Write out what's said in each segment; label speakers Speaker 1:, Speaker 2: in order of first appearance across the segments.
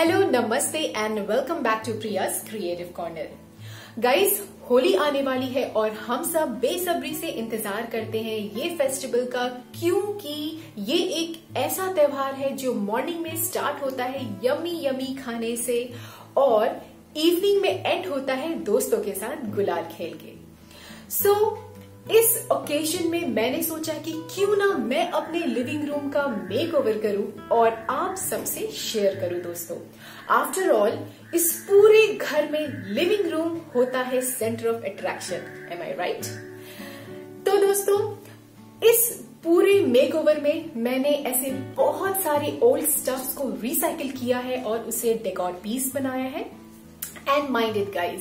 Speaker 1: Hello, नमस्ते and welcome back to Priya's creative corner. Guys, Holi आने वाली है और हम सब बेसब्री से इंतजार करते हैं ये फेस्टिवल का, क्योंकि ये एक ऐसा त्योहार है जो मॉर्निंग में स्टार्ट होता है यमी यमी खाने से और इवनिंग में एंड होता है दोस्तों के साथ गुलाल खेल के। इस ओकेजन में मैंने सोचा कि क्यों ना मैं अपने लिविंग रूम का मेकओवर करूं और आप सबसे शेयर करूं दोस्तों। आफ्टर ऑल, इस पूरे घर में लिविंग रूम होता है centre of attraction. Am I right? तो दोस्तों, इस पूरे मेकओवर में मैंने ऐसे बहुत सारे ओल्ड स्टफ्स को रिसाइकिल किया है और उसे डेकोर पीस बनाया है। एंड माइंड इट गाइज,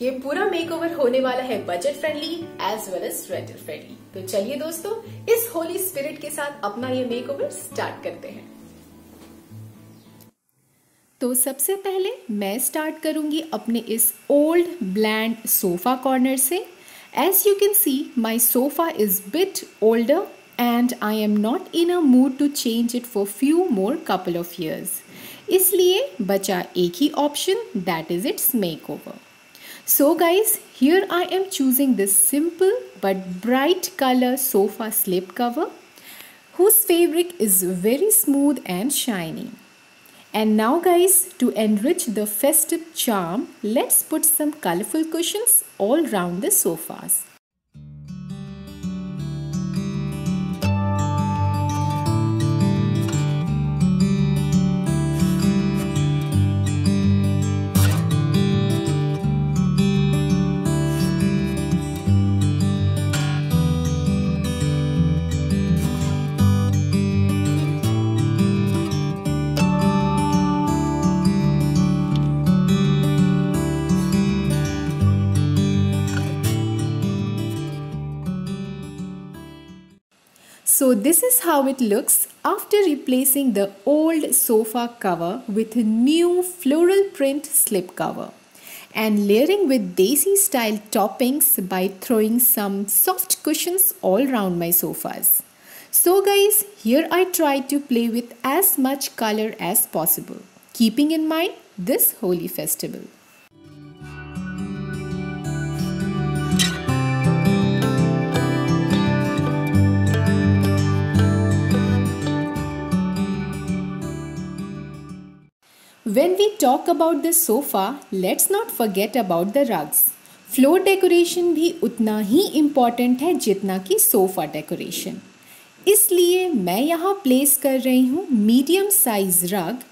Speaker 1: ये पूरा मेकओवर होने वाला है budget friendly as well as rental friendly. तो चलिए दोस्तों, इस होली स्पिरिट के साथ अपना ये मेकओवर स्टार्ट करते हैं। तो सबसे पहले मैं स्टार्ट करूंगी अपने इस ओल्ड ब्लैंड सोफा कॉर्नर से। As you can see, my sofa is bit older and I am not in a mood to change it for few more couple of years. इसलिए बचा एक ही option, that is its makeover. So guys, here I am choosing this simple but bright color sofa slip cover whose fabric is very smooth and shiny. And now guys, to enrich the festive charm, let's put some colorful cushions all round the sofas. So this is how it looks after replacing the old sofa cover with a new floral print slip cover and layering with Desi style toppings by throwing some soft cushions all around my sofas. So guys, here I tried to play with as much color as possible, keeping in mind this holy festival. When we talk about the sofa, let's not forget about the rugs. Floor decoration भी उतना ही important है जितना कि sofa decoration. इसलिए मैं यहाँ place कर रही हूँ medium size rug,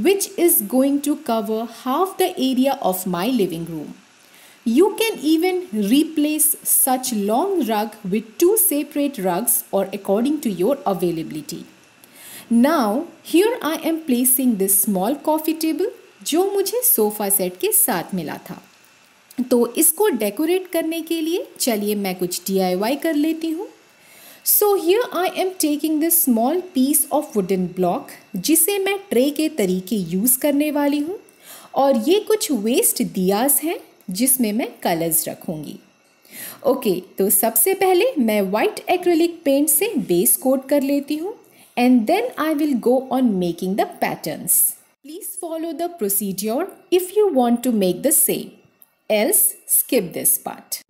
Speaker 1: which is going to cover half the area of my living room. You can even replace such long rug with two separate rugs or according to your availability. Now here I am placing this small coffee table जो मुझे sofa set के साथ मिला था। तो इसको decorate करने के लिए चलिए मैं कुछ DIY कर लेती हूँ। So here I am taking this small piece of wooden block जिसे मैं ट्रे के तरीके यूज़ करने वाली हूँ और ये कुछ वेस्ट दियास हैं जिसमें मैं कलर्स रखूँगी। ओके, तो सबसे पहले मैं वाइट एक्रेलिक पेंट से बेस कोट कर लेती हूँ and then I will go on making the patterns. Please follow the procedure if you want to make the same, else skip this part.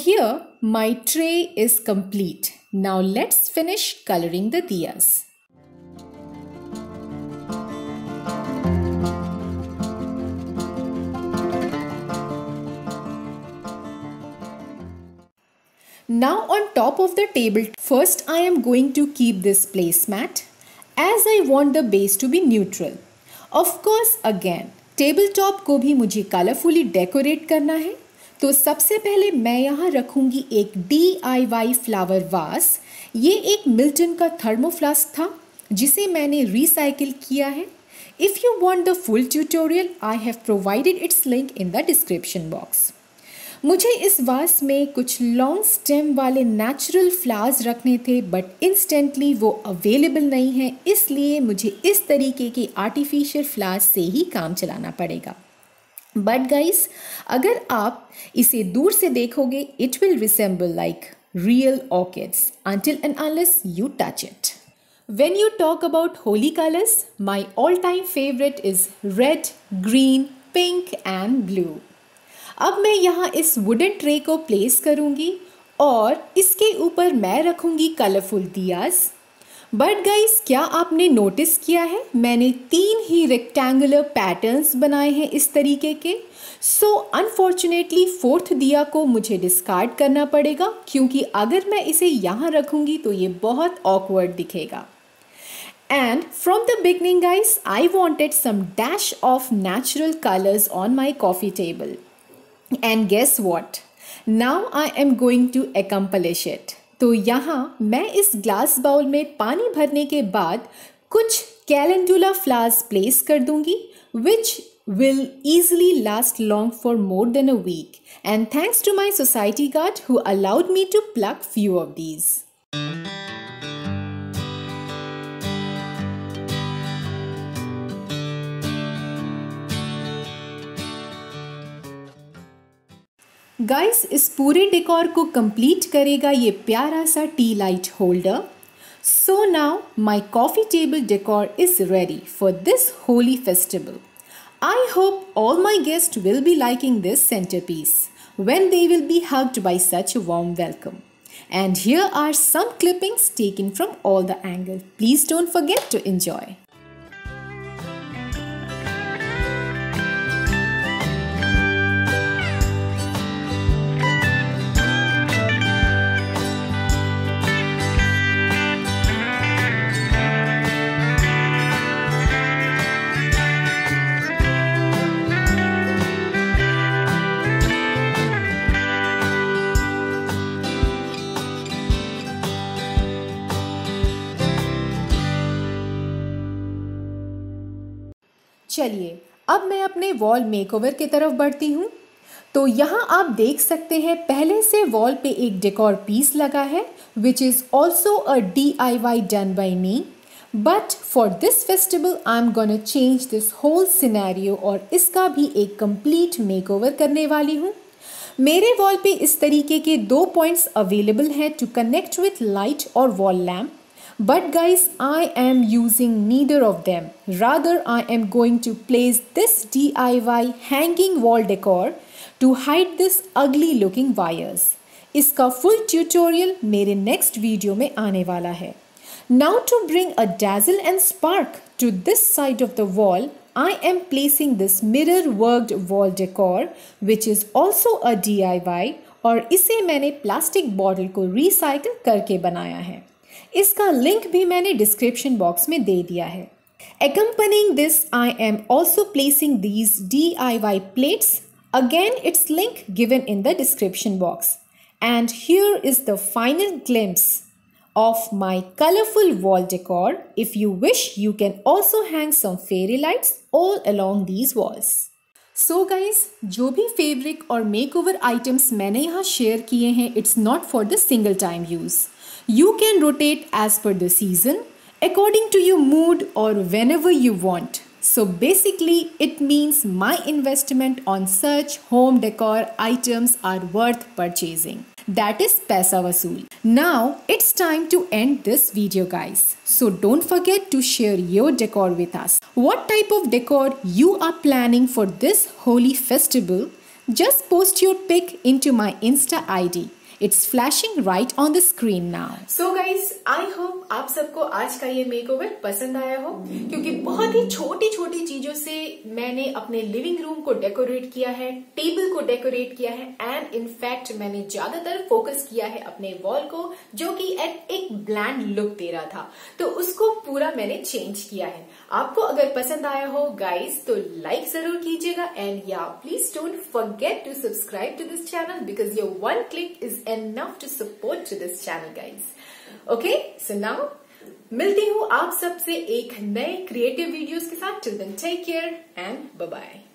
Speaker 1: here my tray is complete. Now let's finish coloring the diyas. Now on top of the table, first I am going to keep this placemat as I want the base to be neutral. Of course again, tabletop को भी मुझे colorfully decorate करना है, तो सबसे पहले मैं यहाँ रखूँगी एक DIY flower vase. ये एक मिल्टन का थर्मोफ्लास्क था जिसे मैंने recycle किया है. If you want the full tutorial, I have provided its link in the description box. मुझे इस वास में कुछ लॉन्ग स्टेम वाले नेचुरल फ्लावर्स रखने थे, बट इंस्टेंटली वो अवेलेबल नहीं है, इसलिए मुझे इस तरीके के आर्टिफिशियल फ्लावर्स से ही काम चलाना पड़ेगा. बट गाइस, अगर आप इसे दूर से देखोगे, it will resemble like real orchids until and unless you touch it. When you talk about holy colors, my all-time favorite is red, green, pink and blue. अब मैं यहाँ इस वुडन ट्रे को प्लेस करूँगी और इसके ऊपर मैं रखूँगी कलरफुल दियाज. बट गाइस, क्या आपने नोटिस किया है, मैंने 3 ही रेक्टेंगुलर पैटर्न्स बनाए हैं इस तरीके के. सो अनफॉर्चुनेटली 4th दिया को मुझे डिस्कार्ड करना पड़ेगा, क्योंकि अगर मैं इसे यहाँ रखूँगी तो ये बहुत ऑकवर्ड दिखेगा. And from the beginning guys, I wanted some dash of natural colors on my coffee table. And guess what? Now I am going to accomplish it. तो यहाँ मैं इस ग्लास बाउल में पानी भरने के बाद कुछ कैलेंडुला फ्लावर्स प्लेस कर दूंगी, which will easily last long for more than a week. And thanks to my society guard who allowed me to pluck few of these. Guys, इस पूरे डेकोर को कंप्लीट करेगा ये प्यारा सा T light holder. So now my coffee table decor is ready for this Holi festival. I hope all my guest will be liking this centerpiece when they will be hugged by such a warm welcome. And here are some clippings taken from all the angles. Please don't forget to enjoy. चलिए, अब मैं अपने wall makeover की तरफ बढ़ती हूँ. तो यहाँ आप देख सकते हैं पहले से वॉल पे एक डेकोर पीस लगा है, which is also a DIY done by me. But for this festival I am gonna change this whole scenario और इसका भी एक कंप्लीट मेकओवर करने वाली हूँ. मेरे वॉल पे इस तरीके के 2 पॉइंट्स अवेलेबल हैं टू कनेक्ट विथ लाइट और wall lamp. But guys, I am using neither of them. Rather, I am going to place this DIY hanging wall decor to hide this ugly looking wires. इसका full tutorial मेरे next video में आने वाला है. Now to bring a dazzle and spark to this side of the wall, I am placing this mirror worked wall decor, which is also a DIY, और इसे मैंने plastic bottle को recycle करके बनाया है. इसका लिंक भी मैंने डिस्क्रिप्शन बॉक्स में दे दिया है. Accompanying this, I am also placing these DIY plates. Again, its link given in the description box. And here is the final glimpse of my colorful wall decor. If you wish, you can also hang some fairy lights all along these walls. So guys, जो भी fabric और makeover items मैंने यहाँ share किए हैं, it's not for the single time use. You can rotate as per the season, according to your mood or whenever you want. So basically, it means my investment on such home decor items are worth purchasing. That is paisa vasool. Now it's time to end this video guys. So don't forget to share your decor with us. What type of decor you are planning for this holy festival? Just post your pic into my Insta ID. It's flashing right on the screen now.
Speaker 2: So guys, I hope आप सबको आज का ये makeover पसंद आया हो, क्योंकि बहुत ही छोटी छोटी चीजों से मैंने अपने लिविंग रूम को डेकोरेट किया है, टेबल को डेकोरेट किया है एंड इनफैक्ट मैंने ज्यादातर फोकस किया है अपने वॉल को, जो कि एक ब्लैंड लुक दे रहा था, तो उसको पूरा मैंने चेंज किया है। आपको अगर पसंद आया हो गाइज तो लाइक जरूर कीजिएगा एंड या please don't forget to subscribe to this channel because your one click is enough to support to this channel guys. Okay, so now मिलती हूँ आप सबसे एक नए क्रिएटिव वीडियोस के साथ. Till then take care and bye bye.